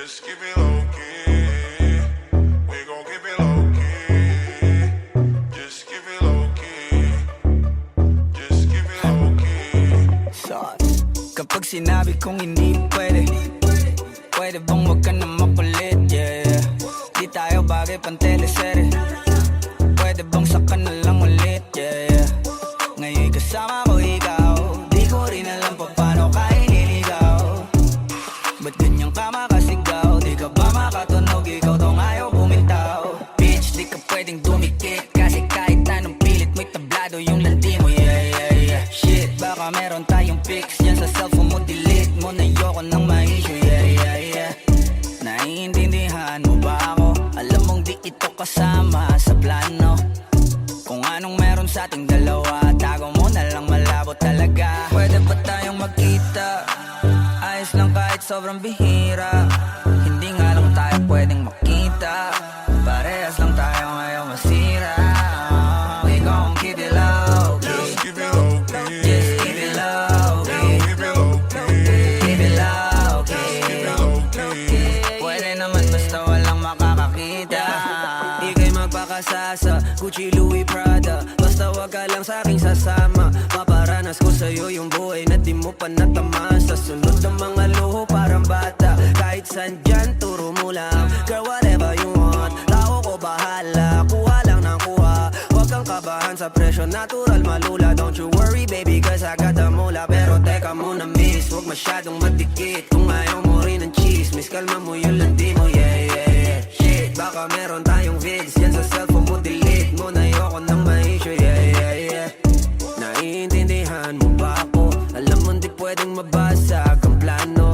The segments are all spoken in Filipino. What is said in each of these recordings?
Just keep it low key. We gon' keep it low key. Just keep it low key. Just keep it low key. Kapag sinabi kong hindi pwede, pwede bang wag ka na makulit, yeah. Di tayo bagay pang teleserye, pwede bang saka na lang ulit, yeah. Ngayon kasama ko ikaw, di ko rin alam pa paano ka iniligaw. Ba't ganyang ka makasigaw? Di ka ba makatunog? Ikaw tong ayaw bumitaw. Bitch, di ka pwedeng dumikit, kasi kahit anong pilit mo'y tablado yung landi mo, yeah, yeah, yeah. Shit, baka meron tayong pics yan sa cellphone mo, delete mo na yoko ng ma-issue, yeah, yeah, yeah. Naiintindihan mo ba ako? Alam mong di ito kasama sa plano. Kung anong meron sa ating dalawa, tago mo na lang, malabo talaga. Pwede ba tayong magkita? Ayos lang kahit sobrang bihira. Hindi nga lang tayo pwedeng makita. Parehas lang tayo ngayon masira. We gon' keep it low key. Just keep it low key. Just keep it low key. Keep it low key. Keep it low key. Keep it low key. Pwede naman basta walang makakakita. Di kayo magpakasasa, Gucci, Louis, Prada. Basta wag ka lang sa'king sasama. Maparanas ko sa'yo yung buhay na di mo pa natamaan. Sa sunod ng mga luho parang bata. Kahit saan dyan, turo mo lang. Girl, whatever you want, tao ko bahala. Kuha lang ng kuha, wag kang kabahan sa presyo. Natural malula, don't you worry baby, cause I got the mula. Pero teka muna miss, wag masyadong madikit. Kung ayaw mo rin ng chismis, kalma mo yung landi mo, yeah, yeah, yeah. Shit, baka meron tayong vids yan sa cellphone mo, delete mo na yoko ng ma-issue, yeah, yeah, yeah. Naiintindihan mo ba ako? Alam mo di pwedeng mabasag ang plano.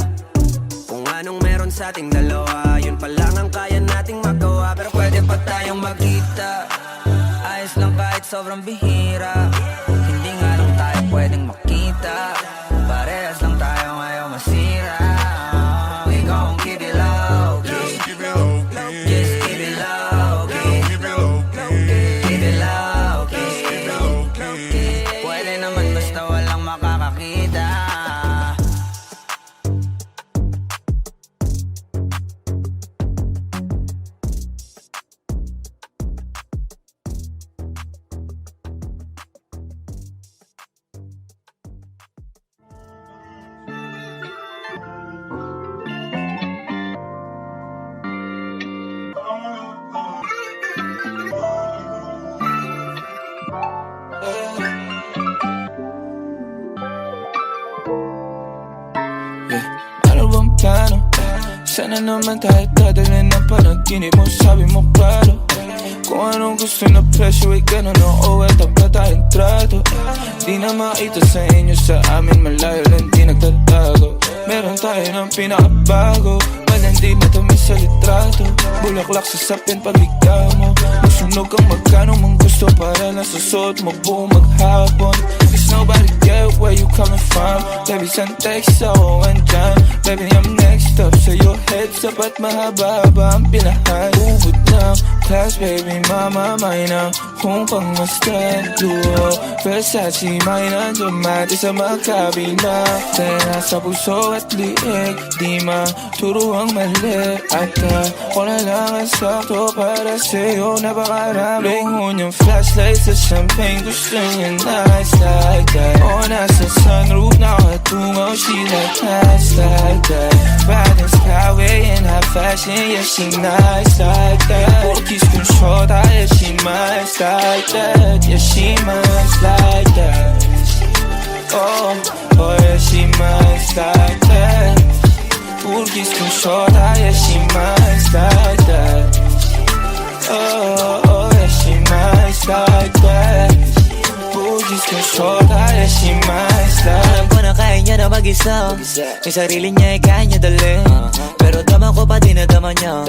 Kung anong meron sa ating dalawa, yun pa lang ang kaya nating magawa. Pero pwede pa tayong magkita. Ayos lang kahit sobrang bihira. Hindi nga lang tayo pwedeng makita. Parehas lang tayo ngayon masira. We gon' keep it low key. Just keep it low key. Just keep it low key. Keep it low key. Keep it low key. Keep it low key. Pwede naman basta walang makakakita. Ano bang plano? Sana naman tayo dadalhin ng panaginip mo. Sabi mo klaro, kung anong gusto na presyo ay ganun o eto pa tayong trato. Di na makita sa inyo, sa amin malayo lang di nagtatago. Meron tayo ng pinakabago, malandi matamis sa litrato. Bulaklak sa sapin pag ikaw mo. Masunog kang magkano mang gusto para lang sa suot mo buong maghapon. Cause nobody get where you coming from. Baby, send text ako andyan. Baby, I'm next up sa your heads up at mahaba-haba ang pinahan. Ubod ng class, baby, mama, may na kung pangmastan. Duo, Versace, may nandiyan mati sa magkabina. Tena sa puso at liig, di maturo ang mali. At ako na lang ang sakto para sa'yo, napakarami. Lungon yung flashlight sa champagne, gusto niya nice like that. O nasa sunroof, nakatungaw, she like nice like that. Riding skyway in high fashion, yeah, she nice like that. Porkies kung short, yeah, she nice like that. Yeah, she nice like that. Oh, oh, yeah, she nice like that. Porkies kung short, yeah, she nice like that. Oh, oh, yeah, she nice like that. Porkies kung short, yeah, she nice like that. Alam ko na kaya niya na mag-isa. Yung sarili niya ay kaya niya dalhin. Pero dama ko pa din na dama niya.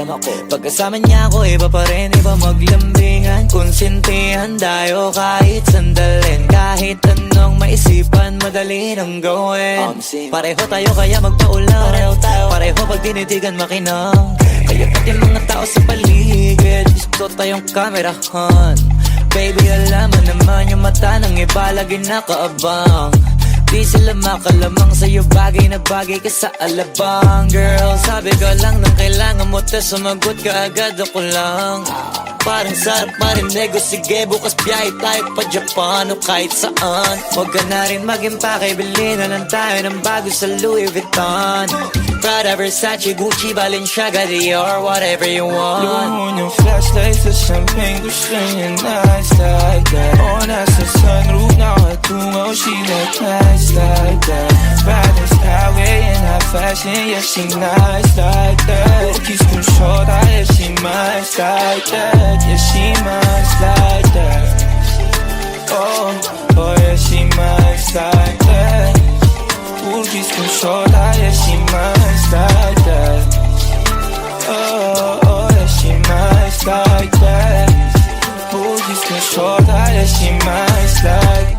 Pagkasama niya ako, iba pa rin, iba maglambingan. Konsintihan tayo kahit sandalin. Kahit anong maisipan, madali nang gawin. Pareho tayo kaya magpaulan. Pareho pag tinitigan makinang. Kaya pati mga tao sa paligid, gusto tayong kamerahan. Baby, alam mo naman yung mata ng iba lagi nakaabang. Di sila makalamang sa'yo, bagay na bagay ka sa alabang. Girl, sabi ko lang nang kailangan kailangan mo tas sumagot ka agad ako lang. Parang sarap marinig o sige bukas biyahe tayo pa Japan o kahit saan. Huwag ka na rin mag-impake, bilhin na lang tayo ng bago sa Louis Vuitton, Prada, Versace, Gucci, Balenciaga, Dior, whatever you want. Luhon yung flashlight sa champagne, gusto niya nice like that. O nasa sunroof, nakatungaw, she like nice like that. Bad as highway and high fashion, yeah she nice like that. Kiss kong shota, yeah she nice like that. Yeah she nice like that. Oh, oh yeah she nice like that. Kiss kong shota, yeah she nice like that. Oh, oh yeah she nice like that. Kiss kong shota, yeah she nice like.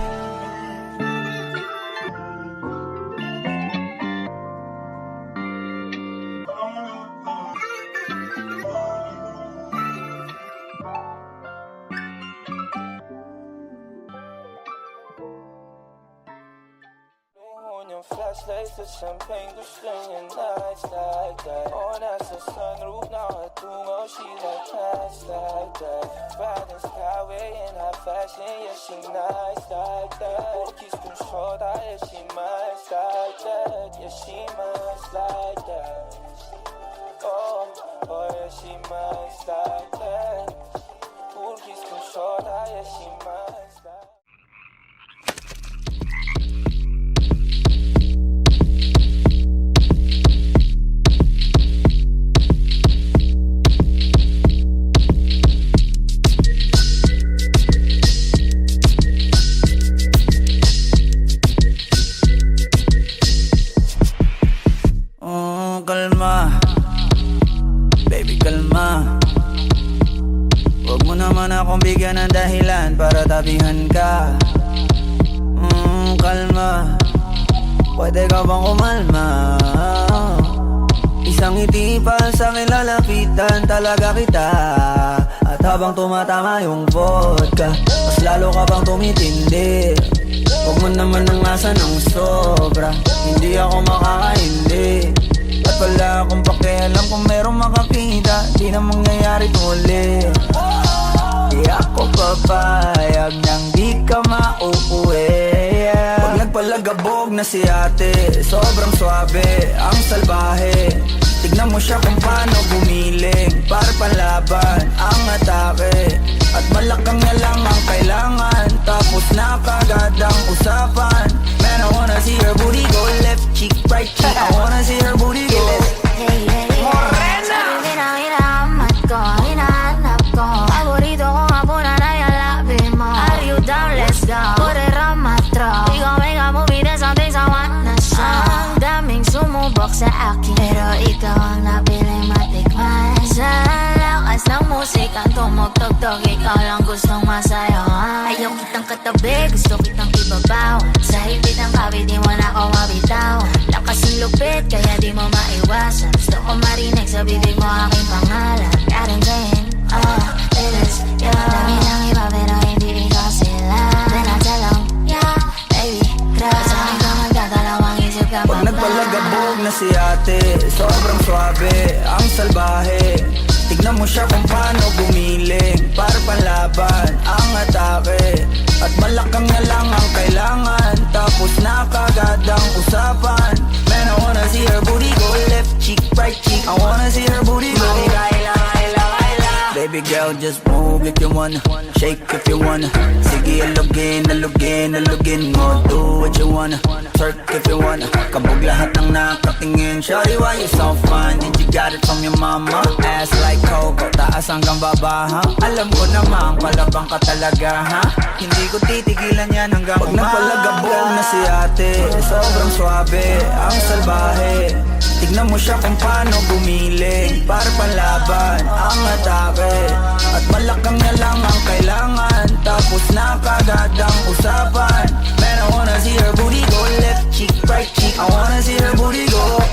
Flashlights sa champagne, gusto niya nice like that. O nasa sunroof, nakatungaw, she like nice like that. Bad as highway and high fashion, yeah she nice like that. Kiss kong shota, yeah she nice like that. Yeah she nice like that. Oh, oh yeah she nice like that. Kiss kong shota, yeah she nice like that. Kalma, baby kalma. Huwag mo naman akong bigyan ng dahilan para tabihan ka. Kalma, pwede ka bang kumalma? Isang ngiti pa sa akin lalapitan talaga kita. At habang tumatama yung vodka, mas lalo ka bang tumitindi. Huwag mo naman ang asa ng sobra, hindi ako makakaindi. At wala akong pakialam kung merong makakita, di na mangyayari tuli. Di ako papayag nang di ka mauuwi. Pag nagpalagabog na si ate, sobrang swabe, ang salbahe. Tignan mo siya kung paano gumiling, para panlaban ang atake. At malakang na lang ang kailangan, tapos na kagad ang usapan. Man, I wanna see her booty go left cheek, right cheek. I wanna see her booty go. Morena! Sabi hinahanap ko, hinahanap ko. Paborito ko nga po na nayalapin mo. Are you down? Let's go. Put it on my throat. Ikaw ay movie, there's some things I wanna show. Ang daming sumubok sa akin, pero ikaw ang napiling matikman. Sa lakas ng musika, tumugtog-tog, ikaw lang gustong masayawan. Ayaw kitang katabi, gusto kitang ibabaw. Sa higpit ng kawit, di mo na ako mabitaw. Lakas ng lupit, kaya di mo maiwasan. Gusto ko marinig sa bibig mo aking pangalan. God, I'm saying, oh, it is you. Dami ng iba, pero hindi ikaw sila. Then I tell them, yeah, baby, crush. Sa akin ka magdadalawang isip ka pa ba? Pag nagpalagabog na si ate, sobrang swabe, ang salbahe. Tignan mo siya kung paano gumiling, para panlaban ang atake. At malakang na lang ang kailangan, tapos na kagad ang usapan. Man, I wanna see her booty go left cheek, right cheek. I wanna see her booty go. Baby girl, just move if you wanna, shake if you wanna. Sige, alugin, alugin, alugin mo. Do what you wanna, twerk if you wanna. Kabog lahat ng nakatingin. Shawty, why you so fine? Did you got it from your mama? Ass like Coco, taas hanggang baba, ha? Alam ko naman, palabang ka talaga, ha? Hindi ko titigilan yan hanggang umaga. Pag napalagabog na si ate, sobrang swabe, ang salbahe. Tignan mo siya kung paano gumiling, para panlaban ang atake. At malakang na lang ang kailangan, tapos na kagad ang usapan. Man, I wanna see her booty go left cheek, right cheek. I wanna see her booty go.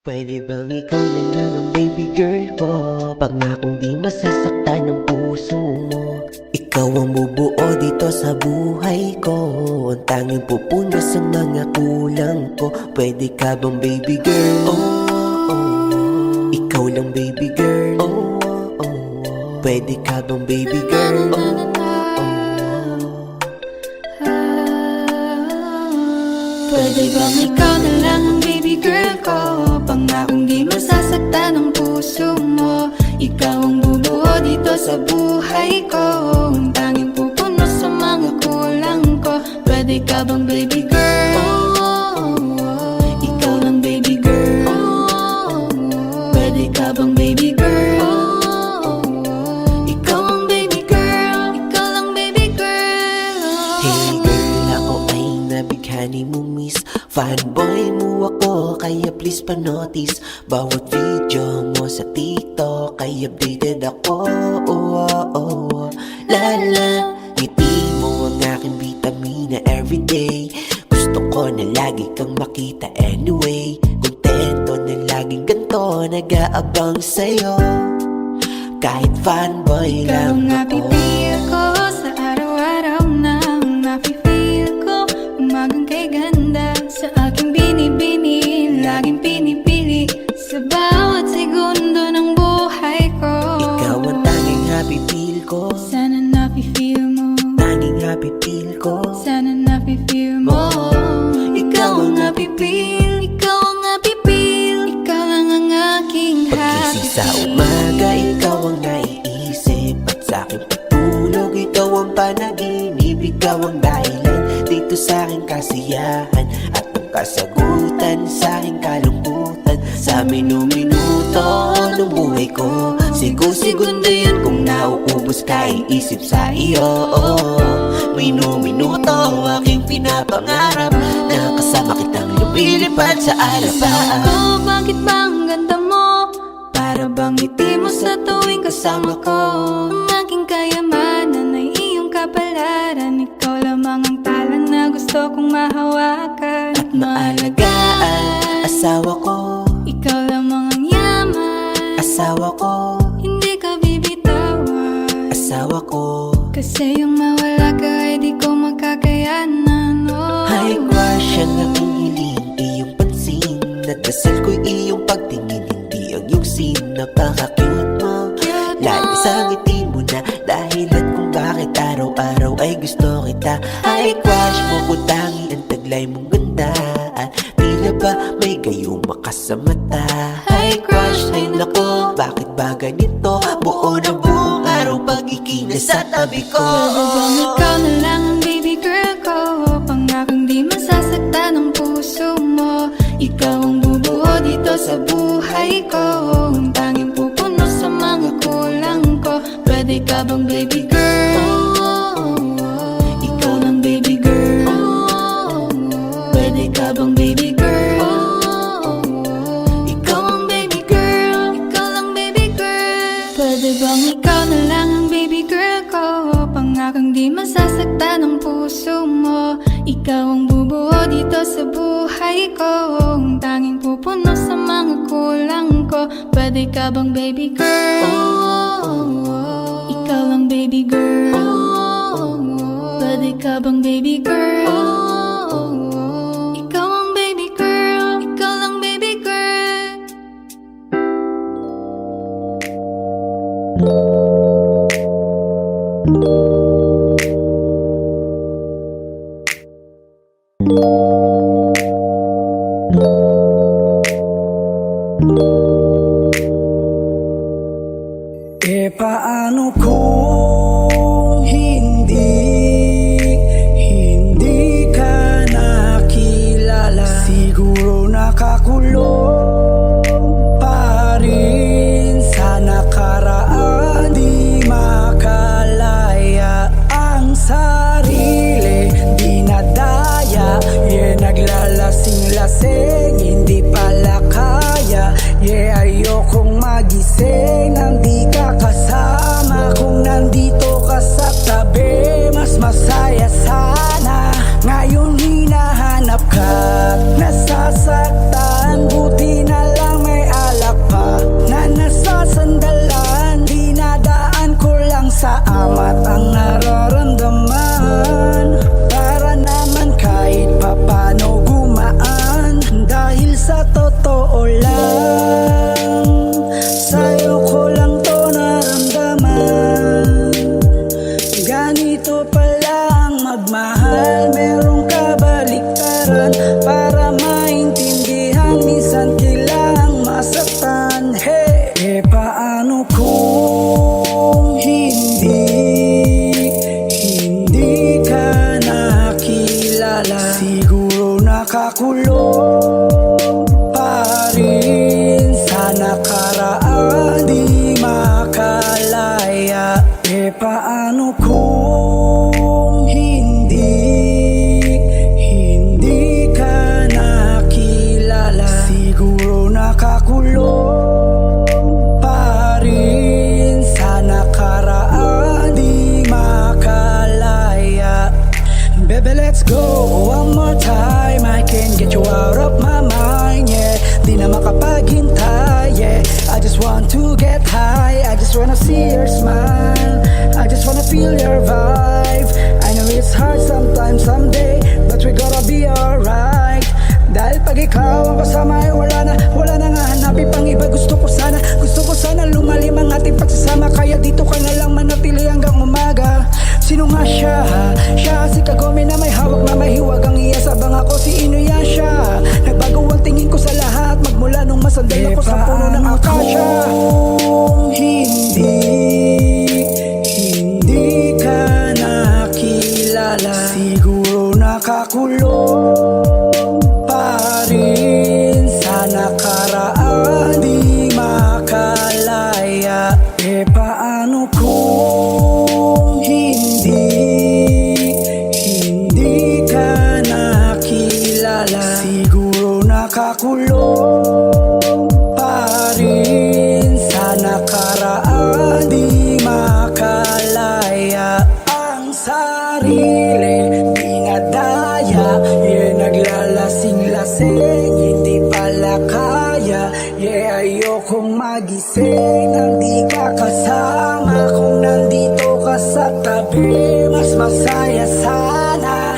Pwede bang ikaw na lang ang baby girl ko? Pangakong di masasaktan ng puso mo. Ikaw ang bubuo dito sa buhay ko, ang tanging pupunas ang mga kulang ko. Pwede ka bang baby girl? Oh, oh, oh. Ikaw lang baby girl. Oh, oh, oh. Pwede ka bang baby girl? Oh, oh, oh. Pwede bang ikaw na lang ang baby girl ko? Pangakong di masasaktan ang puso mo. Ikaw ang bubuo dito sa buhay ko, ang tanging pupuno sa mga kulang ko. Pwede ka bang baby girl? Ikaw lang baby girl. Pwede ka bang baby girl? Ikaw ang baby girl. Ikaw lang baby girl. Hey girl, ako ay nabighani mo miss. Fanboy mo ako, kaya please pa-notice. Bawat video mo sa TikTok, kaya updated ako. Oh, oh, oh. Lala, ngiti mo ang aking vitamina everyday. Gusto ko na lagi kang makita anyway. Kontento na laging ganito, nag-aabang sa'yo. Kahit fanboy Ikaw ang lang ako. napipil ko sa araw-araw na napipil ko. Umagang kay ganda sa aking binibini, laging pinipili sa bawat segundo ng buhay ko. Ikaw ang tanging happy feel ko. Sana napipil mo, Tanging happy feel ko. sana napipil mo. Ikaw ang napipil, ikaw ang napipil. Ikaw lang ang aking happy Pagkising sa umaga, ikaw ang naiisip. At sa aking patulog, ikaw ang panaginip. Ikaw ang dahilan dito sa aking kasiyahan, at ang kasagutan sa aking kalungkutan. Sa minuto ng buhay ko, segundo yun kung nauubos ka, iisip sa iyo. Minuto aking pinapangarap na kasama kitang lumilipad sa alapan. Ako, bakit ba ang ganda mo? Para bang ngiti mo sa tuwing kasama ko. Ang aking kayamanan ay iyong kapalaran. Ikaw lamang ang talan na gusto kong mahawakan at maalagaan. Asawa ko, Ikaw lamang ang yaman, asawa ko, hindi ka bibitawan. asawa ko. Kasi yung mawala ka ay di ko makakayanan. Oh. High crush ang aking hiling, iyong pansin. Nadasal ko'y iyong pagtingin, hindi ang iyong scene. Napaka-cute mo, lagi sa ngiti mo na dahilan kung bakit araw-araw ay gusto kita. High crush mo kung tangi ang taglay mong ganda, at tila ba may gayuma ka sa mata. High crush, ay nako, bakit ba ganito? Buo na buong araw pag ikinasa tabi ko. Pwede bang ikaw na lang ang baby girl ko? Pangakong di masasaktan ang puso mo. Ikaw ang bubuo dito sa buhay ko, ang tanging pupuno sa mga kulang ko. Pwede ka bang baby girl? Ikaw lang baby girl. Pwede ka bang baby girl? Ikaw ang baby girl. Ikaw lang baby girl. Pwede bang ikaw na lang ang baby girl ko? Pangakong di masasaktan ang puso mo. Ikaw ang bubuo dito sa buhay ko, ang tanging pupuno sa mga kulang ko. Pwede ka bang baby girl? Ikaw lang baby girl. Pwede ka bang baby girl? Ikaw ang baby girl. Ikaw lang baby girl. E paano kung hindi ka nakilala? Siguro nakakulong pa rin sa nakaraan. Di makalaya ang masaya sana. Ngayon hinahanap ka at nasasaktan. Buti na lang may alak pa na nasasandalan. Dinadaan ko lang sa amat ang nararamdaman, para naman kahit papano gumaan. Dahil sa totoo lang, sa'yo ko lang to naramdaman. Ganito pala ang magmahal, merong kabaliktaran. Para maintindihan, minsan kailangang masaktan. Hey, paano kung hindi ka nakilala? Siguro nakakulong pa rin sa nakaraan, di makalaya. Paano kung hindi ka nakilala? Siguro nakakulong pa rin sa nakaraan, di makalaya. Baby, let's go one more time. I can't get you out of my mind, yeah. Di na makapaghintay, yeah. I just want to get high, I just wanna see your smile, I just wanna feel your vibe. I know it's hard sometimes, someday, but we gotta be alright. Dahil pag ikaw ang kasama ay wala na nga hanapin pang iba. Gusto ko sana lumalim ang ating pagsasama. Kaya dito ka na lang manatili hanggang umaga. Sino nga siya? Siya si Kagome na may hawak na may hiwag. Ang iyasabang ako si Inuyasha. Nagbago ang tingin ko sa lahat magmula nung masanday ako sa puno ng akasya. Kung hindi ka nakilala, siguro nakakulong pa rin sa nakaraan, di makalaya. Paano kung hindi ka nakilala? Siguro nakakulong pa rin sa nakaraan, di makalaya. Ang sarili dinadaya, yeah, naglalasing-lasing, hindi pala kaya. Yeah, ayokong magising nang di ka kasama. Kung nandito ka sa tabi, mas masaya sana.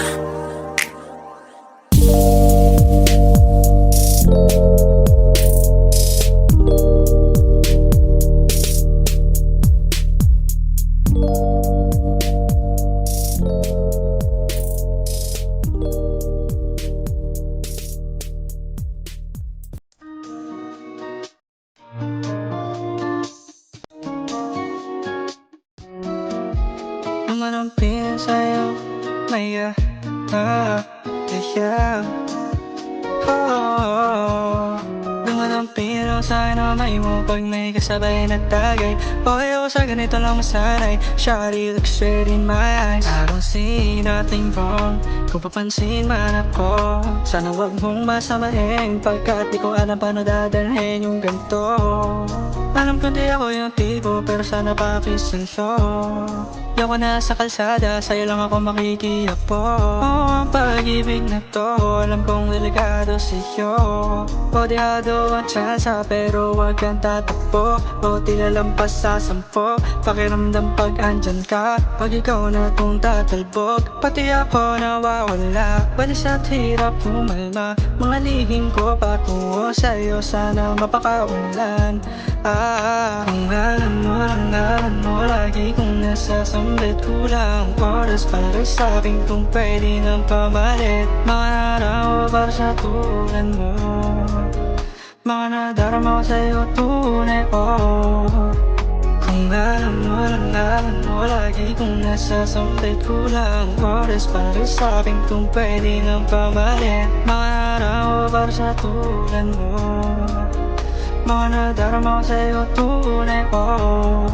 Manampihan sa'yo, maya, yeah. Dumadampihan ako sa'yo na may mo pag may kasabay na tagay. Okay ako sa ganito lang masanay. Shawty looks straight in my eyes. I don't see nothing wrong kung papansin man ako. Sana wag mong masamahin, pagkat di ko alam paano dadalhin yung ganito. Alam ko di ako yung tipo, pero sana pa-peaceful to. Di ako nasa kalsada, sa'yo lang ako makikiapo. Oo, ang pag-ibig na to, alam kong delikado sa'yo. Kodihado ang tsansa, pero wag kang tatakbo. O tinalampas sa 10, pakiramdam pag andyan ka. Pag ikaw na kung tatalbog, pati ako nawawala. Balis at hirap pumalma, mga lihim ko patungo sa'yo, sana mapakaulan. Kung alam mo, lagi kong nasasambit. Kulang oras para sa'kin kung pwede nang pamalit. Mga naraw para sa tulad mo, mga nadarama ko sa'yo tunay, oh. Kung alam mo, lagi kong nasasambit. Kulang oras para sa'kin kung pwede nang pamalit. Mga naraw para sa tulad mo, mga nadarama ko sa'yo tunay, oh.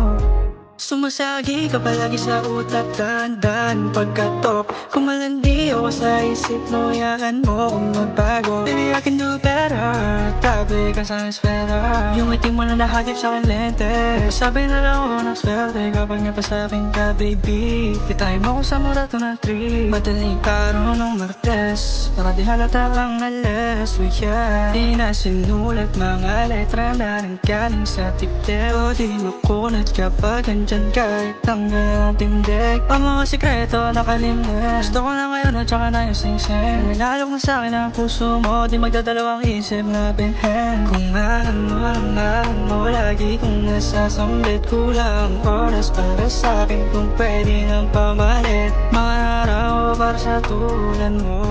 Sumasagi ka palagi sa utak, dandan pagkatok Kumalandi ako sa isip mo, yakan mo kung magbago Baby, I can do better, tabi ka sa espera Yung ngiti mo na nakagip sa akin lente Sabi na lang ako ng swerte kapag napasabing ka, baby Pitay mo ko sa murato na tree Madaling araw ng Martes Para di halata ang alas, oh yeah Di na sinulat mga letra na nanggaling sa tipte O di makunat kapag andyan kahit tanggal ang tindig Ang mga sikreto nakalimnes Gusto ko na ngayon at saka na yung sing-sing Minalok na sa'kin ang puso mo Di magdadalawang isip na binhen Kung alam mo lagi kong nasasambit Kulang oras para sa'kin kung pwede nang pamalit Mga araw para sa tulad mo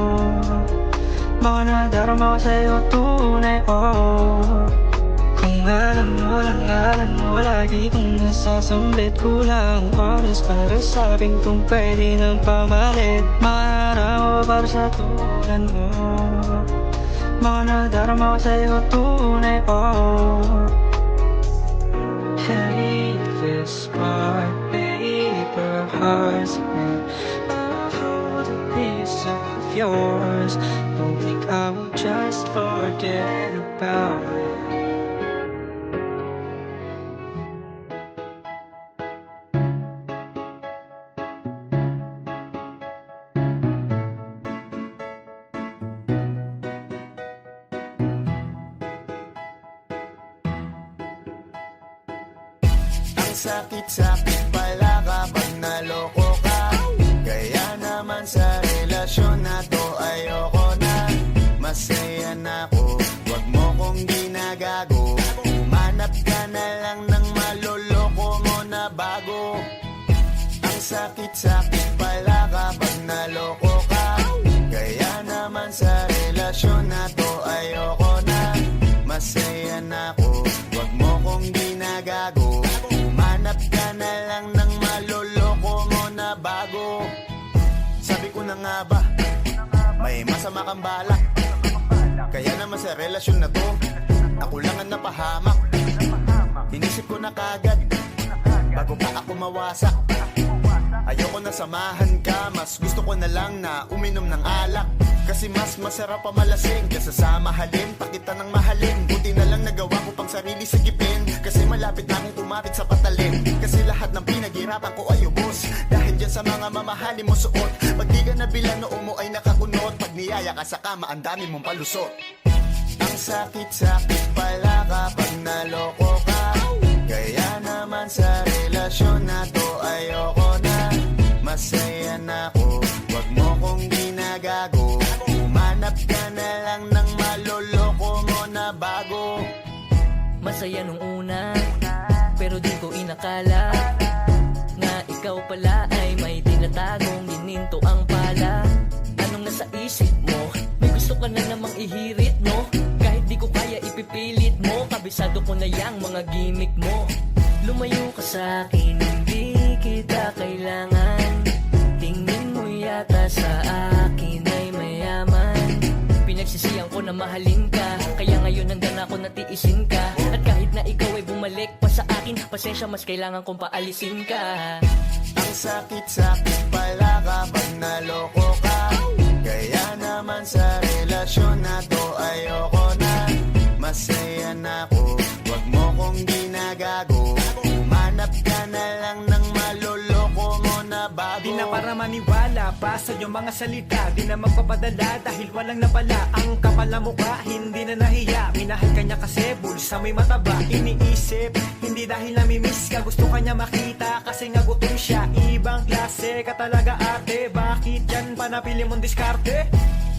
Mga nadarama ko sa'yo tunay, oh Kung alam mo lagi kong nasasambit Kulang oras para sa'kin kung pwede nang pamalit Mga araw para sa tulad mo Mga nadarama ko sa'yo tunay, oh Hey, this part, paper hearts I'll hold a piece of yours Don't think I will just forget about it Sakit-sakit pala kapag naloko ka Kaya naman sa relasyon na to ayoko na Masaya na ako, wag mo kong ginagago Manap ka na lang ng maloloko mo na bago Ang sakit-sakit pala kapag naloko ka Kaya naman sa relasyon na to ayoko na Masaya na ako, wag mo kong ginagago Hanap ka na lang ng maloloko mo na bago Sabi ko na nga ba, may masama kang balak Kaya naman sa relasyon na to, ako lang ang napahamak Inisip ko na kagad, bago pa ako mawasak Ayoko na samahan ka, mas gusto ko na lang na uminom ng alak Kasi mas masarap pa malasing kesa sa mahalin, pakita ng mahalin Buti na lang nagawa ko pang sarili sigipin Kasi malapit namin tumapit sa patalim Kasi lahat ng pinaghirapan ko ay ubos Dahil dyan sa mga mamahalin mo suot Pag di ka nabilang noo mo ay nakakunot Pag niyaya ka sa kama, ang dami mong palusot Ang sakit-sakit pala kapag naloko ka Kaya naman sa relasyon na to ayoko na Masaya na ako, wag mo kong ginagago Umanap ka na lang ng maloloko mo na bago Masaya nung una, pero di ko inakala Nga ikaw pala ay may tinatagong gininto ang pala Anong nasa isip mo? May gusto ka na namang ihirit, no? Kahit di ko kaya ipipilit mo Kabisado ko na yang mga gimmick mo Lumayo ka sa'kin, hindi kita kailangan Tingin mo yata sa akin ay mayaman Pinagsisiyang ko na mahalin ka Kaya ngayon hanggang ako natiisin ka At kahit na ikaw ay bumalik pa sa akin Pasensya, mas kailangan kong paalisin ka Ang sakit-sakit pala kapag naloko ka Kaya naman sa relasyon na to ayoko na Masaya na ako, wag mo kong ginagago Umanap ka na lang ng maloloko mo na bago Di na para maniwala pa sa iyong mga salita Di na magpapadala dahil walang napala Ang kapal na mukha, hindi na nahiya Minahal ka niya kasi bulsa may mataba Iniisip, hindi dahil namimiss ka Gusto ka niya makita kasi nga gutom siya Ibang klase ka talaga ate Bakit yan pa napili mong diskarte?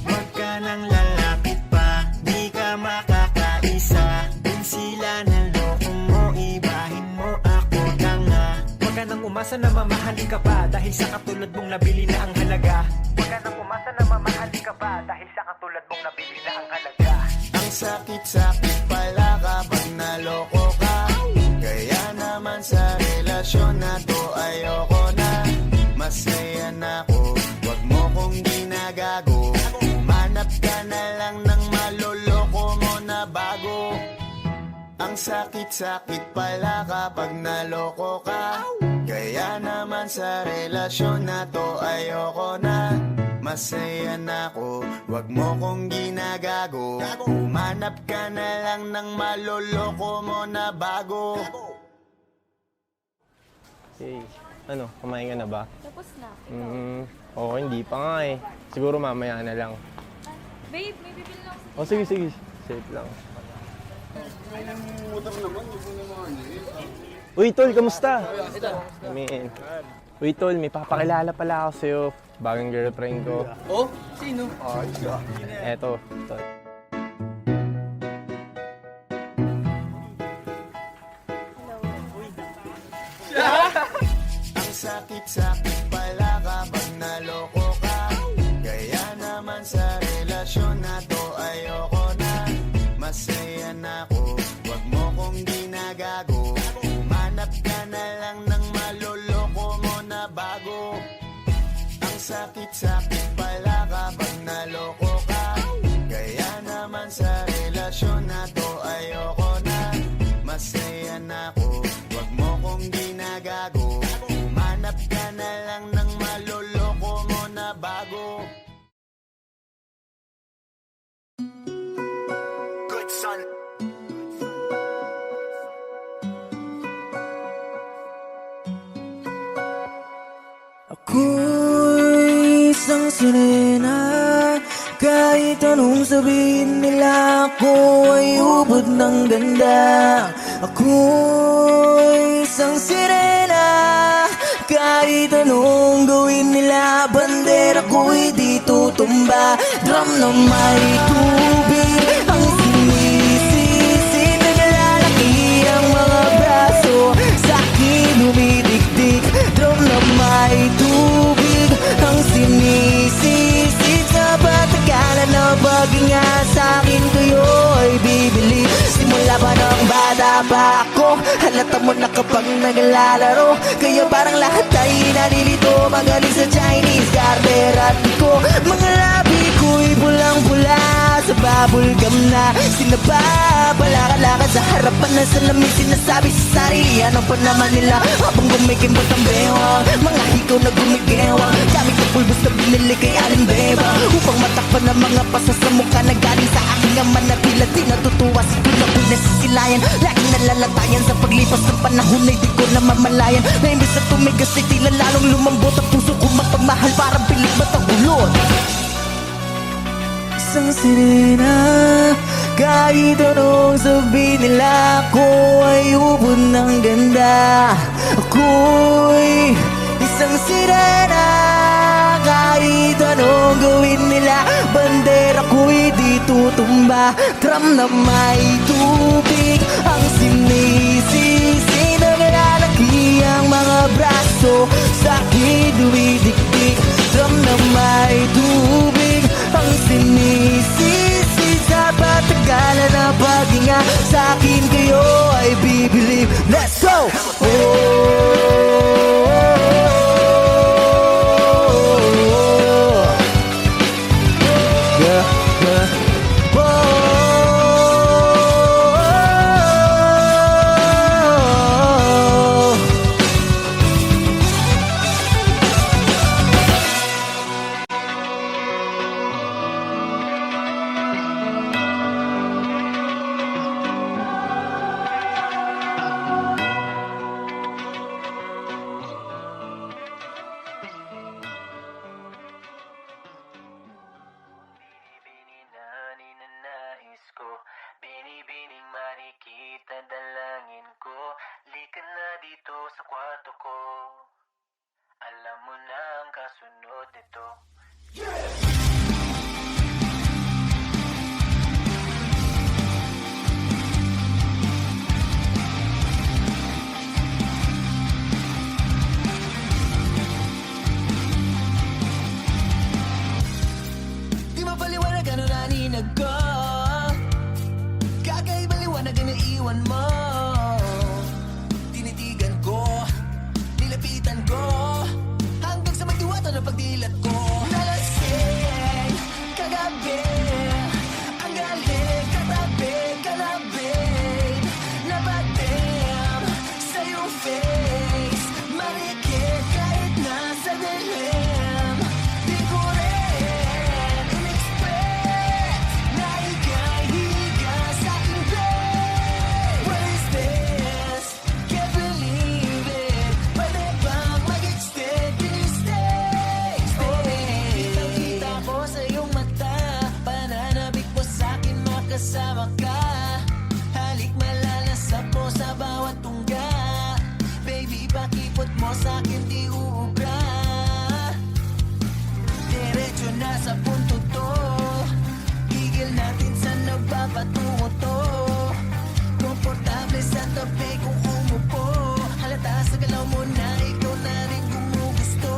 Huwag ka nang lalapit pa, di ka makakaisa Kung sila naloko mo, ibahin mo ako na nga Huwag ka nang umasa na mamahalin ka pa Dahil sa katulad mong nabili na ang halaga Huwag ka nang umasa na mamahalin ka pa Dahil sa katulad mong nabili na ang halaga Ang sakit-sakit pala kapag naloko ka Kaya naman sa relasyon na to ayoko na Masaya na ako, wag mo kong ginagago Umanap ka na lang ng maloloko mo na bago Ang Ang sakit-sakit pala kapag naloko ka. Kaya naman sa relasyon na to ayoko na. Masaya na ako, wag mo kong ginagago. Humanap ka na lang ng maloloko mo na bago. Hey, ano, kumain ka na ba? Tapos na. Oo, hindi pa nga eh. Siguro mamaya na lang. Babe, may bibili lang ako. Oh, sige, sige. Safe lang. Uy, Tol, kamusta? Amin. Uy, Tol, may papakilala pala ako sa'yo. Bagong girlfriend ko. Oh? Sino? Eto, Tol. Ang sakit-sakit pala kapag naloko ka. Kaya naman sa relasyon na to ayoko na. Masaya na ako, wag mo kong ginagago. Humanap ka na lang ng maloloko mo na bago. Ang sakit-sakit pala kapag naloko ka. Kaya naman sa relasyon na to ayoko na. Masaya na ako, wag mo kong ginagago. Humanap ka na lang ng maloloko mo na bago. Good son. Ako'y isang sirena. Kahit anong sabihin nila, ako ay ubod ng ganda. Ako'y isang sirena. Kahit anong gawin nila, bandera ko'y di tutumba. Drum na may tubig ang sinisisi. Naglalaki ang mga braso, sa'kin dumidikdik. Drum na may tubig ang sinisisi. Sa patagalan na paghinga sa'kin kayo ay bibili. Simula pa ng bata pa ako, halata mo na kapag naglalaro. Kaya parang lahat ay nalilito, magaling sa Chinese garter at ko. Mga labi ko'y pulang-pula sa bubble gum na sinabapalakad-lakad sa harapan ng salamin. Sinasabi sa sarili, ano pa naman nila habang gumikimbot ang bewang. Mga hikaw na gumigewang, gamit ang pulbos na binili kay Aling Beba, upang matakpan ang mga pasas sa mukha na galing sa aking ama na tila di natutuwa. Siguro ko'y nasisilayan, laging nalalatayan sa paglipas ng panahon ay di ko na mamalayan. Na imbis na tumigas ay tila lalong lumambot ang puso ko mapagmahal, parang pilik batang ulot. Isang sirena, kahit anong sabihin nila, ako ay ubod ng ganda. Ako'y isang sirena. Kahit anong gawin nila, bandera ko'y di tutumba. Drum na may tubig ang sinisisi. Naglalaki ang mga braso, sa'kin dumidikdik. Drum na may tubig ang sinisisi. Sa patagalan na paghinga sa'kin kayo ay bibili. Let's go! Binibining marikita dalangin ko. Lika na dito sa kwarto ko. Alam mo na ang kasunod nito. Di mapaliwanag ano naninag ko. Iwan mo, tinitigan ko, nilapitan ko, hanggang sa magdiwata na pagdilat ko. Nalasing kagabi, ang galing katabi ka na babe. nasa punto to. Gigil natin sa nagpapatungo to. Komportable sa tabi kung umupo. Halata sa galaw mo na ikaw na rin gumugusto.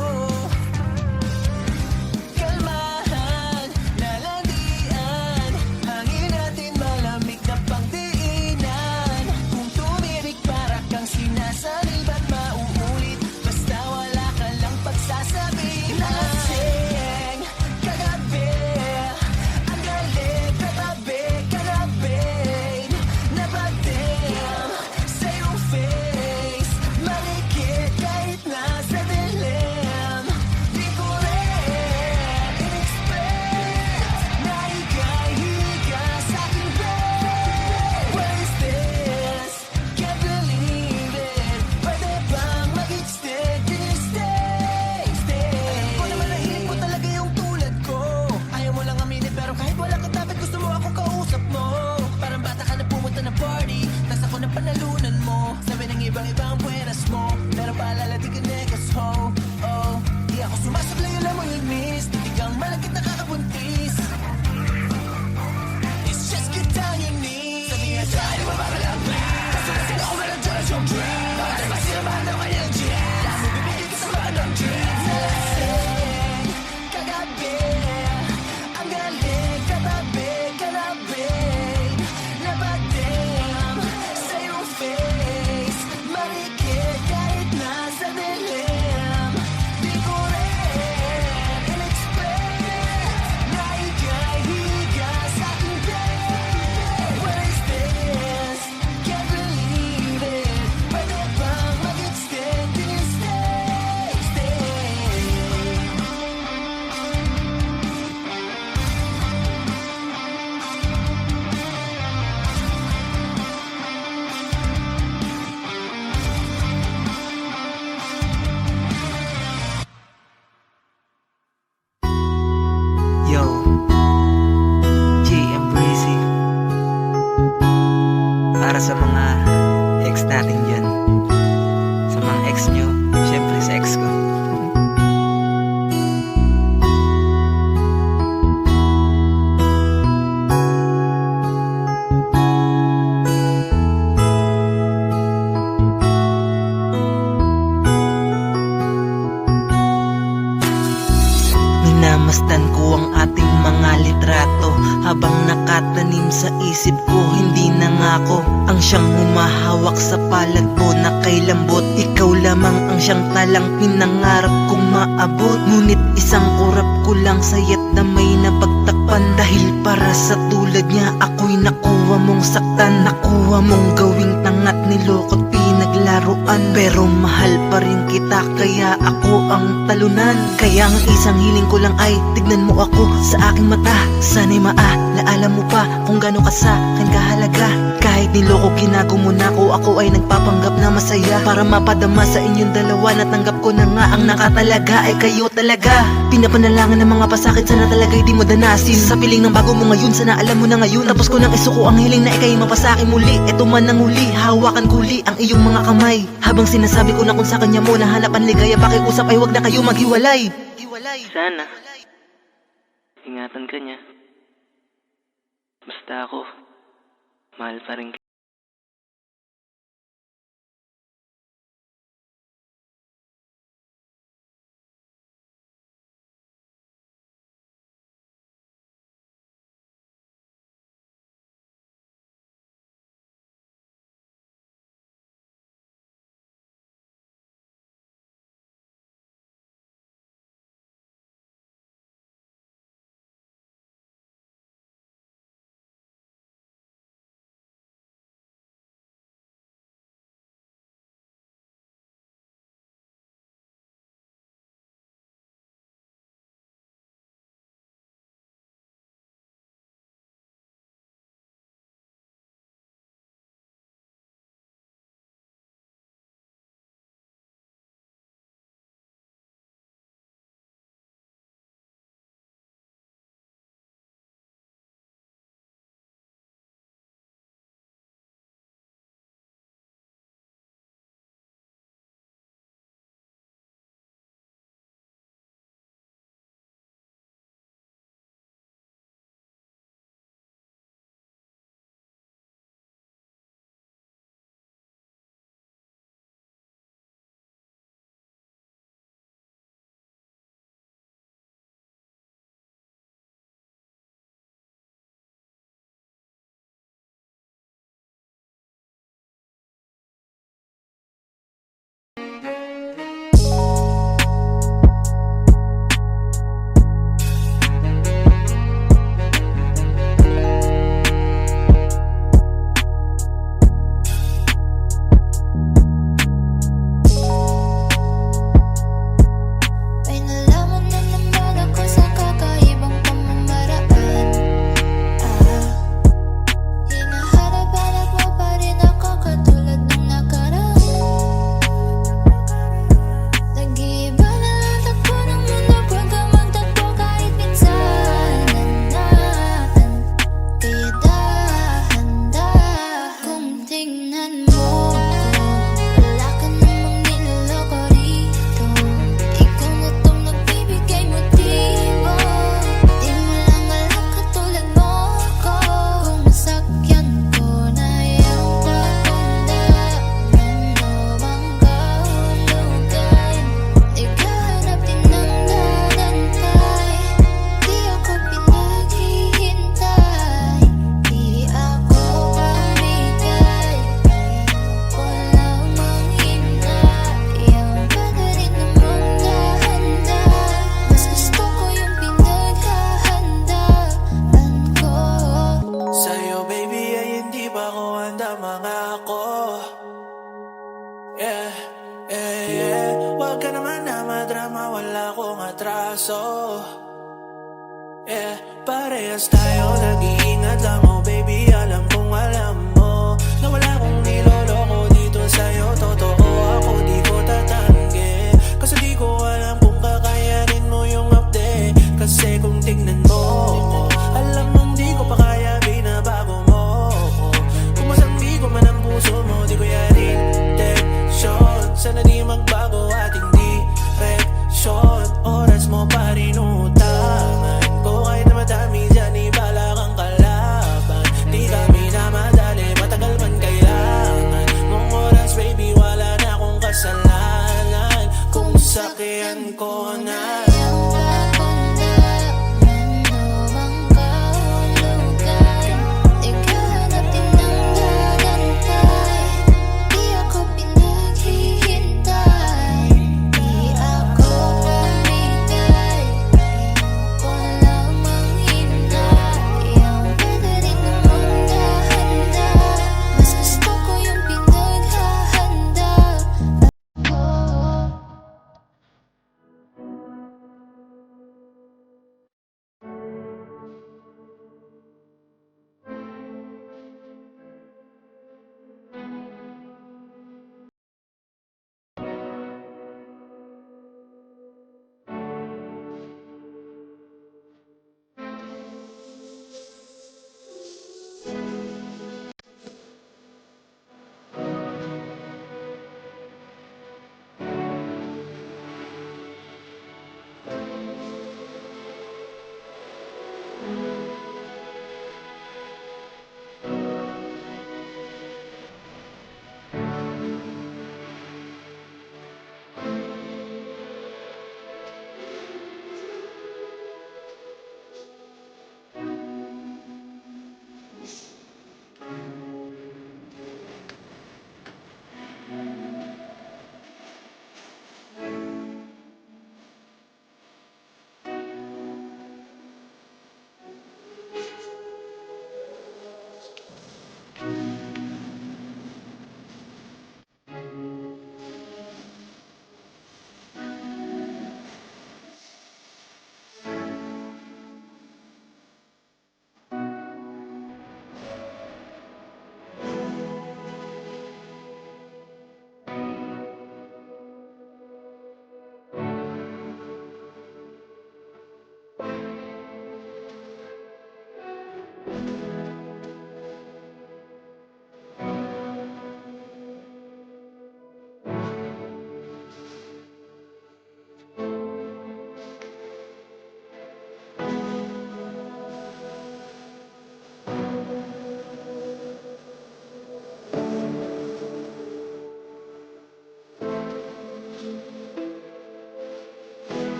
Kalmahan, lalandian. Hangin natin malamig na pangdiinan. Kung tumirik para kang sinasanib at mauulit. Basta wala ka lang pagsasabihan. Nalasing kagabi, ang galing katabi ka na babe. Napatim sa iyong face, malikit kahit nasa dilim. Di ko rin in-expect na ika'y higa sa aking bed. What is this? Can't believe it. Pwede bang mag-extend? Can you stay? Alam ko naman na hiling mo talaga yung tulad ko. Ayaw mo lang aminin pero kahit wala ka dapat gusto mo akong kausap mo. Parang bata ka na pumunta ng party, tas ako na panalunan mo. Sabi ng ibang-ibang buenas mo, pero paalala di ka negas ho. Oh, di ako sumasablay, alam mo yun miss. Titigang malagkit nakakabuntis. It's just get down your knees. Sabi nga sa akin, mababa lang please. Kaso na sila ko meron dyan yung dream. Bakit naman sinamahan ng kanyang jet? Dahil mo bibigyan kita sa mga ng dreams. Nalasing kagabi, ang galing katabi ka na babe. Napatim sa iyong face, malikit kahit nasa dilim. Di ko rin in-expect na ika'y higa sa aking bed. What is this? Can't believe it. Pwede bang mag-extend? Can you stay? Yo, JM Breezy. Para sa mga ex natin dyan. Sa mga ex nyo, syempre sa ex ko. Minamasdan ko ang ating mga litrato habang nakatanim sa isip ko, hindi na nga ako ang siyang humahawak sa palad mo na kay lambot. Ikaw lamang ang siyang talang pinangarap kong maabot. Ngunit isang kurap ko lang sayat na may napagtakpan. Dahil para sa tulad niya ako'y nakuha mong saktan. Nakuha mong gawing tangat, nilokot, pinaglaruan. Pero mahal pa rin kita kaya ako ang talunan. Kaya ang isang hiling ko lang ay tignan mo ako sa aking mata. Sana'y maalaala mo pa kung gano'n ka sa akin kahalaga. Kahit niloko ginago mo na ako ay nagpapanggap na masaya. Para mapadama sa inyong dalawa, natanggap ko na nga ang nakatalaga ay kayo talaga. Pinapanalangan ng mga pasakit, sana talaga'y di mo danasin. Sa piling ng bago mo ngayon, sana alam mo na ngayon. Tapos ko nang isuko ang hiling na ikay mapasakin muli. Eto man ang huli, hawakan kuli ang iyong mga kamay. Habang sinasabi ko na kung sa kanya mo nahanap ang ligaya, pakiusap ay wag na kayo maghiwalay. Sana ingatan ka niya. Basta ako, mahal pa rin Yeah, parehas tayo, nag-iingat lang. Oh baby, alam kong alam mo na wala akong niloloko dito sa'yo. Totoo ako, di ko tatanggi, kasi di ko alam kung kakayanin mo yung update. Kasi kung tingnan mo ko, alam mong di ko pa kaya, binabago mo ko. Kung masang di ko man ang puso mo, di ko yan intention. Sana di magbago ating direksyon. Oras mo pa rin utangan ko, kahit na madami dyan, ibala kang kalaban. Di kami na madali, matagal man kailangan mong oras, baby, wala na akong kasalanan kung sakyan ko na. Yang gaganda mundo,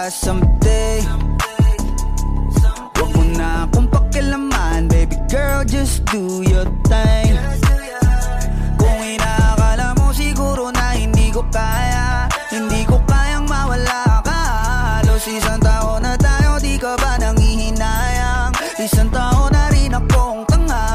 someday. Huwag mo na akong pakialaman, baby girl, just do your thing. Kung inaakala mo siguro na hindi ko kaya, hindi ko kayang mawala ka. Halos isang taon na tayo, di ka ba nangihinayang? Isang taon na rin akong tanga,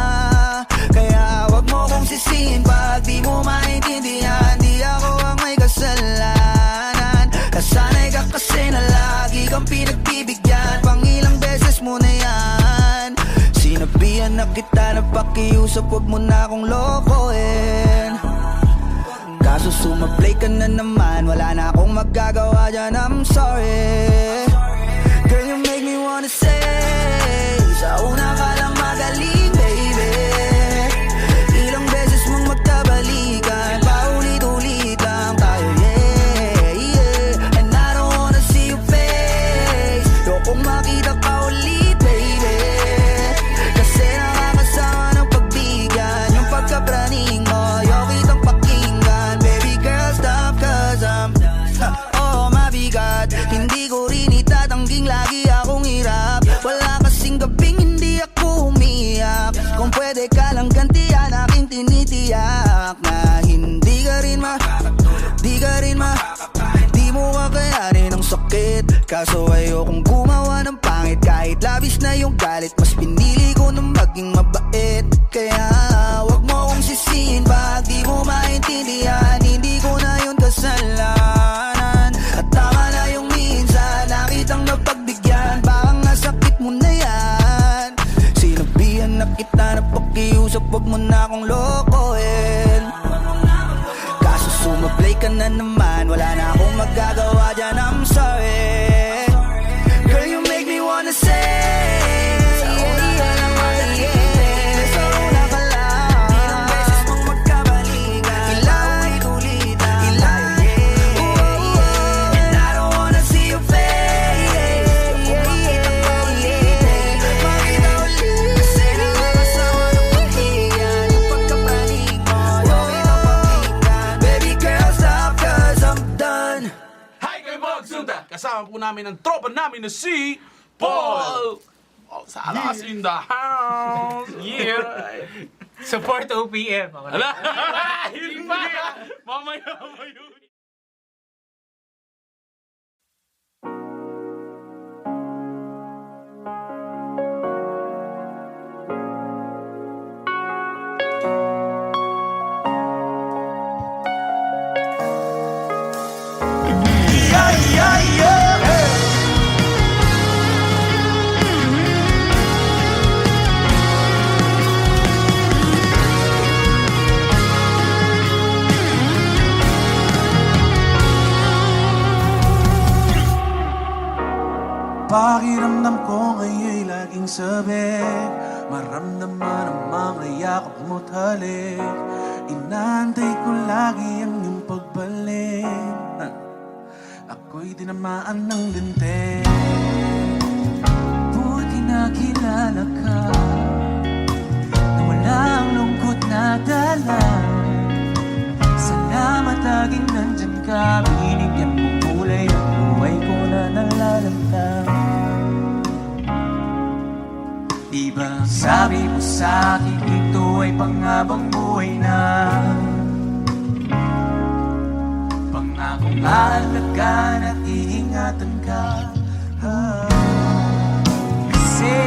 kaya wag mo kong sisihin pag di mo maintindihan. Di ako ang may kasalanan, nasanay ka kasi na lagi kang pinagbibigyan. Pangilang beses mo na yan, sinabihan na kita na pakiusap, wag mo na akong lokohin. Kaso sumablay ka na naman, wala na akong magagawa dyan, I'm sorry. Girl, you make me wanna say, sa una ka lang magaling, baby. Ilang beses mong magkabalikan, paulit-ulit lang tayo, yeah, yeah. And I don't wanna see your face, ayokong makita ka ulit, baby. Kasi nakakasama ng pagbigyan, yung pagkapraning mo, ayaw kitang pakinggan. Baby girl, stop, cause I'm oh, mabigat. Hindi ko rin itatangging lagi akong hirap. Wala kasing gabing hindi ako umiyak. Kung pwede ka lang gantihan aking tinitiyak na hindi ka rin di mo kakayanin ang sakit. Kaso ayokong gumawa ng pangit, kahit labis na yung galit, mas pinili ko na maging mabait. Kaya wag mo akong sisihin pag di mo maintindihan, hindi ko na yun kasalanan. At tama na yung minsan nakitang napagbigyan, baka nga sakit mo na yan. Sinabihan na kita na pakiusap, wag mo na akong lokohin. Kaso sumablay ka na naman, wala na akong magagawa dyan, I'm sorry. Girl, you make me wanna say, kasama po namin ang tropa namin na si Paul. Oh, Salas in the house. Yeah. Support OPM. Ala, hindi pa. Mamaya pa yun. Pakiramdam ko ngayon'y laging sabik, maramdaman ang mga yakap mo't halik. Inaantay ko lagi ang iyong pagbalik, ako'y tinamaan ng lintik. Buti na kilala ka, na wala ang lungkot na dala. Salamat laging nandyan ka, binigyan mo kulay ang buhay ko na nalalamtan. Diba sabi mo sa'kin ito ay panghabang buhay na, pangakong aalagaan at iingatan ka. Kasi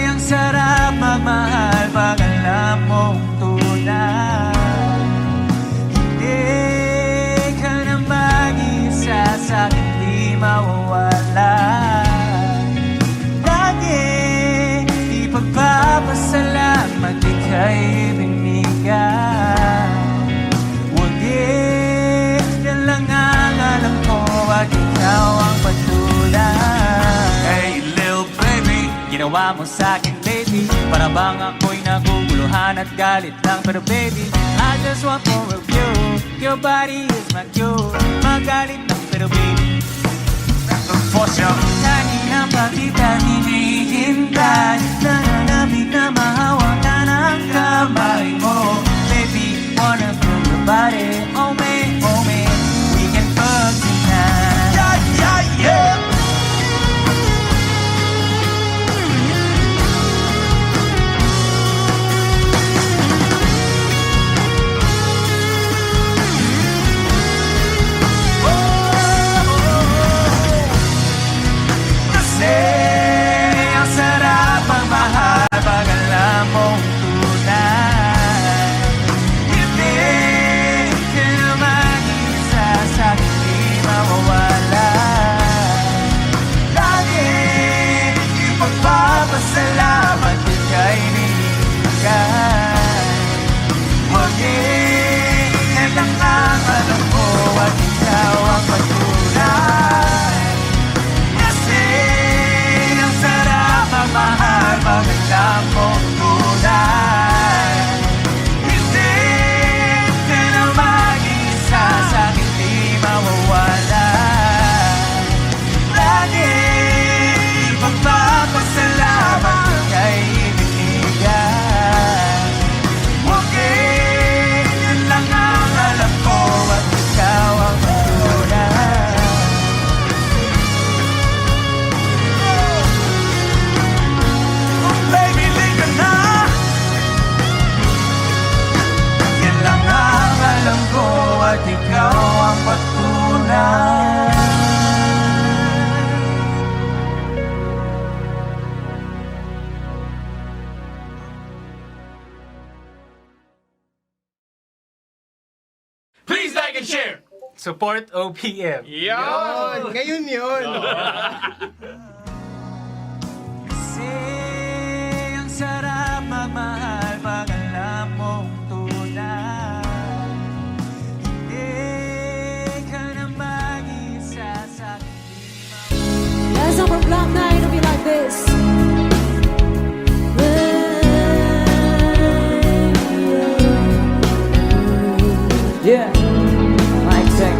ang sarap magmahal pag alam mong tunay, hindi ka na mag-isa sa'kin, di mawawala. Ipagpapasalamat ika'y binigay. Wagit na lang ang alam ko at ikaw ang patulan. Hey little baby, ginawa mo sa'kin baby, para bang ako'y naguguluhan at galit lang. Pero baby, I just want more of you, your body is my cure. Magalit lang pero baby, for sure. Kanina pa kita hinihintay, nananabig na mahawakan ang kamay mo. Baby, wanna feel your body, oh man, we can fuck tonight. Yeah, yeah, yeah. at ikaw ang patunay. Please like and share! Support OPM. Yun! Ngayon yun! Kasi ang sarap magmahal pag alam mong tunay. Hindi ka na mag-isa sa Last song from Block 9 will be like this. Yeah, mic check.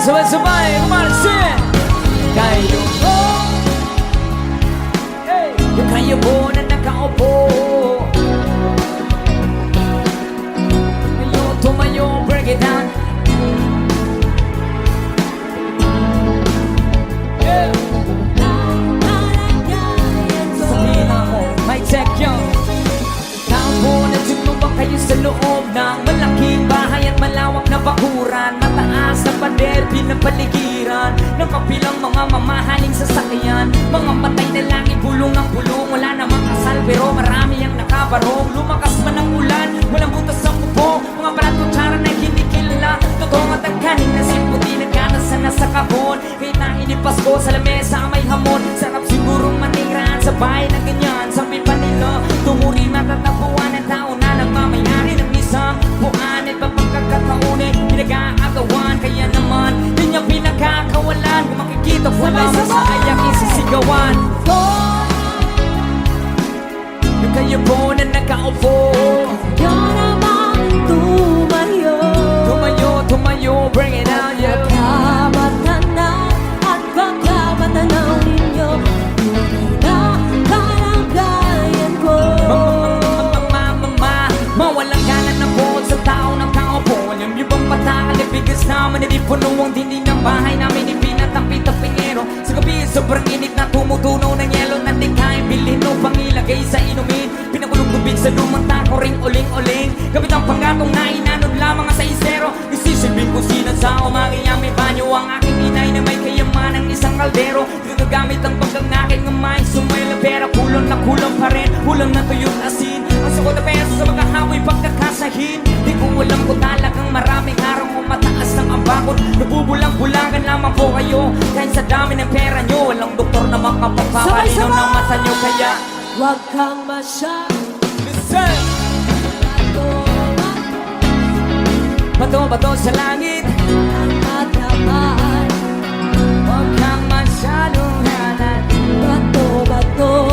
Sabay-sabay, kumarsin! Kayo po, yung kayo po na nakaupo. Tumayo, break it down. Sabihin ako, may check yun. Tao po na tumubang kayo sa loob ng malaking bahay at malawak na bakuran. Mataas na pader, pinapaligiran ng kapilang mga mamahaling sasakyan. Mga matay na langit, bulong ang bulong. Wala namang kasal pero marami ang nakabarong. Lumakas man ang ulan, walang butas sa kubo. Mga balat kutsara na hindi kilala. Totoo at ang kanin na simputi na ganasan na sa kahon. Kahit na inipas ko sa lamesa may hamon. Sarap sigurong maniraan sa bahay na ganyan. Sabi pa nila, tumuri matatapuan ng tao na nagmamayari ng isang buwan. At pagkakataon ay pinag-aagawan. Kaya naman, yun yung pinagkakawalan. Kung makikita ko lamang sa ayakin sa sigawan. Yung kayo po na nakaupo. Ikaw naman tumayo. Tumayo, tumayo, bring it down, yeah. Pagkamatanaw at pagkamatanaw ninyo, hindi na kalagayan ko. Mawalang ganan ng buod sa tao ng kaupo. Yung ibang patangal, ibigas naman, hindi puno ang dinding ng bahay namin, ipinatapi-tapingero. Sa gabi, sobrang init na tumutunaw ng yelo. Natin kain, bilhin o pangilagay sa inumin. Pinakulong tubig sa lumang tako, ring uling-uling. Gamit ang panggatong na inanod lamang sa isero. Isisilbing kusinan sa umangiyang may banyo. Ang aking inay na may kayaman ng isang kaldero. Gagamit ang pagkang aking ngamay. Sumuela pera, kulang na kulang pa rin. Kulang na tuyong asin. Ang sagot na peso sa mga hamoy pagkakasahin. Di ko alam ko talagang maraming araw o mataas ng ambakot. Nagbubulang-bulangan lamang po kayo. Kahit sa dami ng pera nyo, walang doktor na makapagpapalinaw ng mata nyo. Kaya huwag kang listen! Bato-bato sa langit matamaan. Huwag kang masyadong hanan. Bato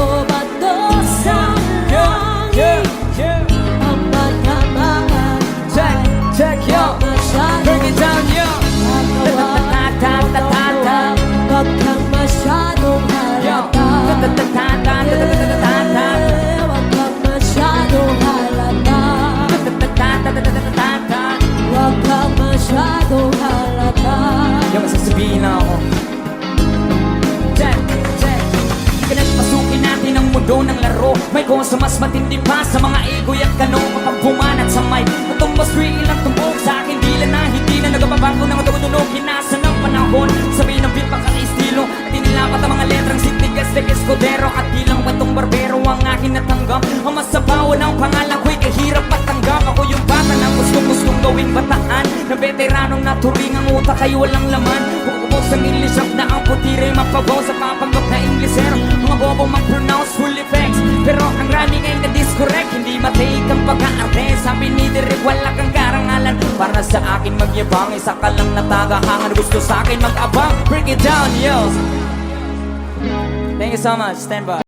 sa langit ang matamaan. Check, yo! Bring it down, yo! Ta-ta-ta-ta-ta-ta. Huwag kang masyadong halata. Ta-ta-ta-ta-ta-ta-ta. Huwag kang masyadong halata. Ta-ta-ta-ta-ta-ta. Huwag kang masyadong halata. Yung masasabihin na ako. Check. Pasukin natin ang mundo ng laro. May kosa mas matindi pa sa mga ego'y at kanong mapagpuman at samay. Matumbas real at tumbok sa akin dila na hindi na nagababago ng tununog. Hinasa ng panahon. Sabihin ng beat pagkaka-estilo. At inilapat ang mga letrang sintigas de escudero. At bilang kwentong barbero ang akin natanggap. Ang masabawan ng pangalan ko'y kahirap at tanggap. Ako yung bata na gustong gawing bataan. Na veteranong naturing ang utak ay walang laman. Pagkubos ang English rap na ang putire mapabaw sa papanggap na Inglesero. Mga bobo mag-pronounce full effects. Pero ang rhyming ay na-discorrect. Hindi matake ang pag-aarte. Sabi ni Derek wala kang karangalan. Para sa akin magyabang, isa ka lang natagahangan. Gusto sa akin mag-abang. Break it down, yo! Thank you so much, stand by.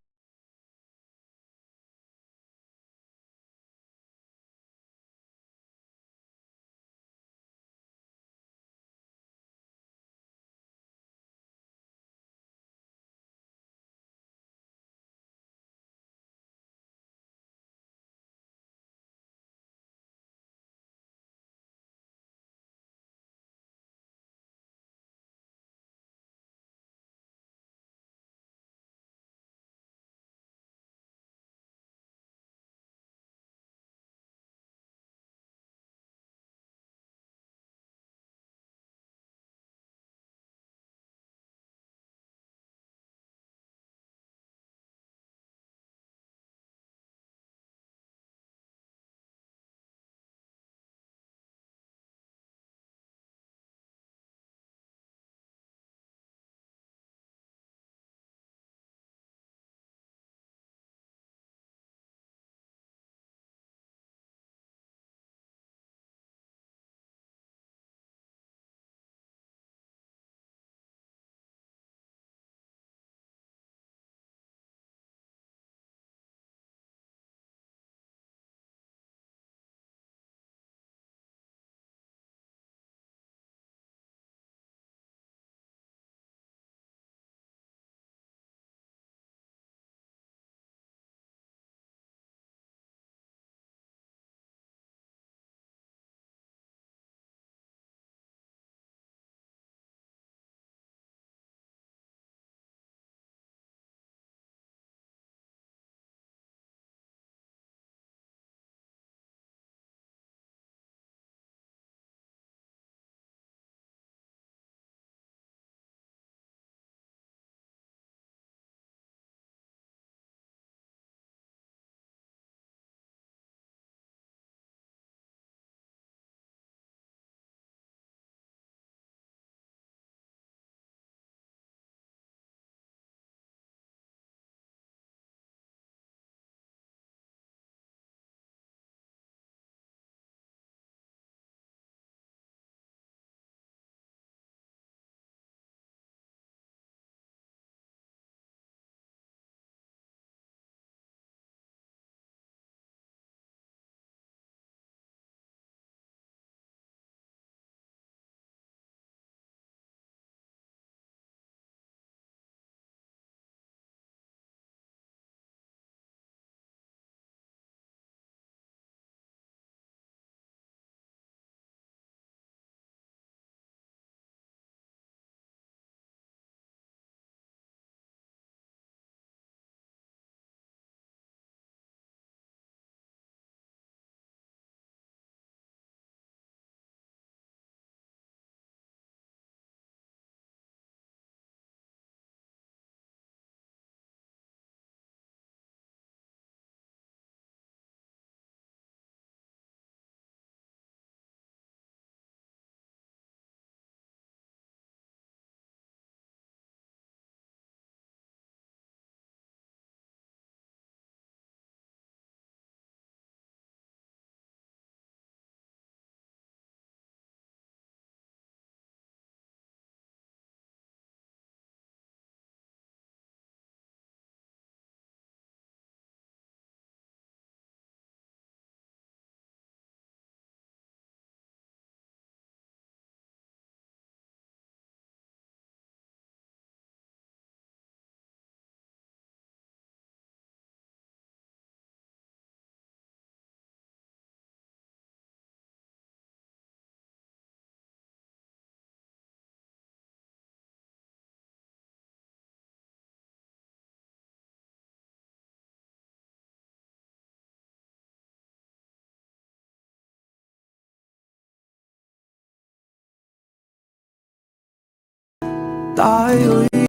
tayo'y